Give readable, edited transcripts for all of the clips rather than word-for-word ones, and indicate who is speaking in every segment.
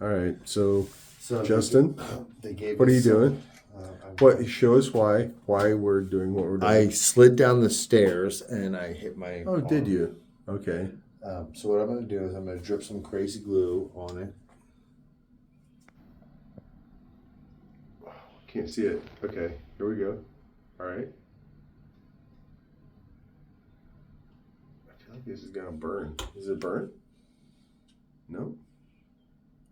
Speaker 1: All right. So
Speaker 2: So
Speaker 1: Justyn,
Speaker 2: they gave.
Speaker 1: what are you
Speaker 2: us
Speaker 1: doing? What? Show us why we're doing what we're doing.
Speaker 2: I slid down the stairs and I hit my.
Speaker 1: Oh, did
Speaker 2: arm.
Speaker 1: you? Okay.
Speaker 2: So what I'm going to do is I'm going to drip some crazy glue on it.
Speaker 1: Can't see it. Okay. Here we go. All right. I feel like this is gonna burn. Is it burn? No.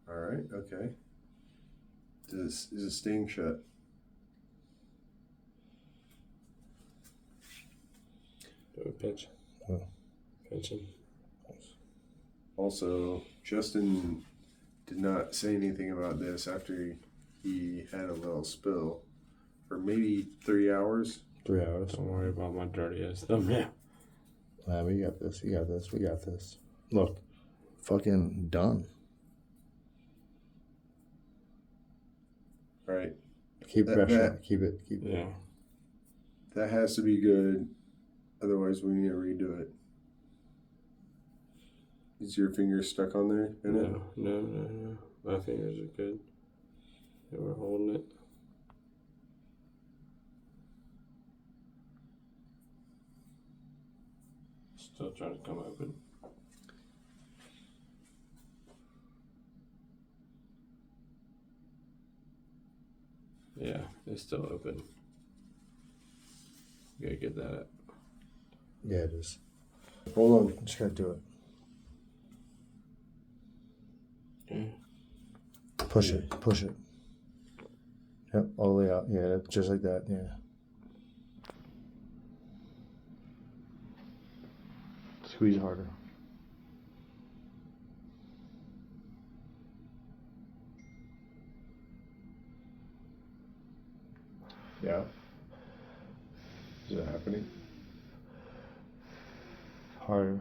Speaker 1: All right. Okay. Is it staying shut?
Speaker 3: Do a pinch.
Speaker 2: Oh.
Speaker 3: Pinching.
Speaker 1: Also, Justyn did not say anything about this after he had a little spill for maybe 3 hours.
Speaker 2: 3 hours.
Speaker 3: Don't worry about my dirty ass thumb. Yeah.
Speaker 2: We got this. We got this. We got this. Look, fucking done.
Speaker 1: All right.
Speaker 2: Keep pressure. Keep it.
Speaker 3: Yeah.
Speaker 1: That has to be good. Otherwise, we need to redo it. Is your finger stuck on there?
Speaker 3: No. My fingers are good. Yeah, we're holding it. Still trying to come open. Yeah, it's still open. You gotta get that up.
Speaker 2: Yeah, it is.
Speaker 1: Hold on.
Speaker 2: I'm just gonna do it. Push it. Push it. Yep, all the way out. Yeah, just like that. Yeah. Squeeze harder.
Speaker 1: Yeah. Is it happening?
Speaker 2: Harder.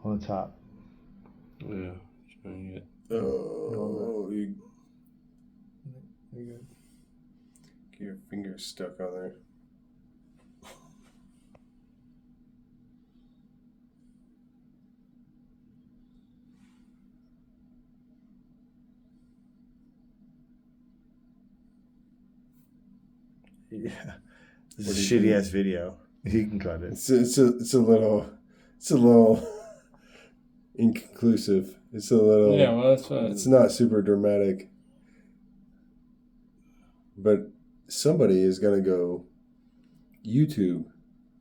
Speaker 2: On the top.
Speaker 3: Yeah, trying to get.
Speaker 1: Oh, you good. Get your finger stuck on there.
Speaker 2: Yeah. This
Speaker 1: What
Speaker 2: is
Speaker 1: do
Speaker 2: a
Speaker 1: you
Speaker 2: shitty
Speaker 1: think?
Speaker 2: ass video. You can cut it.
Speaker 1: It's a little inconclusive. It's a little.
Speaker 3: Yeah, well, that's what.
Speaker 1: It's not super dramatic. But somebody is gonna go. YouTube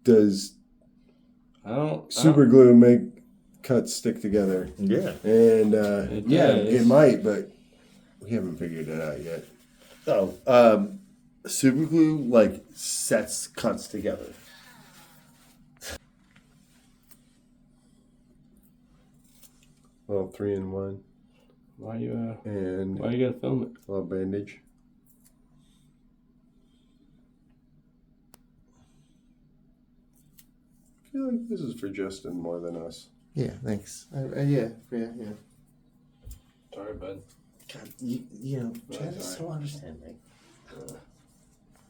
Speaker 1: does super glue make cuts stick together?
Speaker 2: Yeah.
Speaker 1: And
Speaker 3: does.
Speaker 1: it might, but we haven't figured it out yet.
Speaker 2: Oh, super glue like sets cuts together.
Speaker 1: Well, 3-in-1
Speaker 3: Why you
Speaker 1: and
Speaker 3: Why you gotta film it?
Speaker 1: a little bandage. I feel like this is for Justyn more than us.
Speaker 2: Yeah, thanks. Yeah.
Speaker 3: Sorry, bud.
Speaker 2: God, you know,
Speaker 3: Chad
Speaker 2: Chad
Speaker 3: is
Speaker 2: is
Speaker 3: so
Speaker 2: so understanding.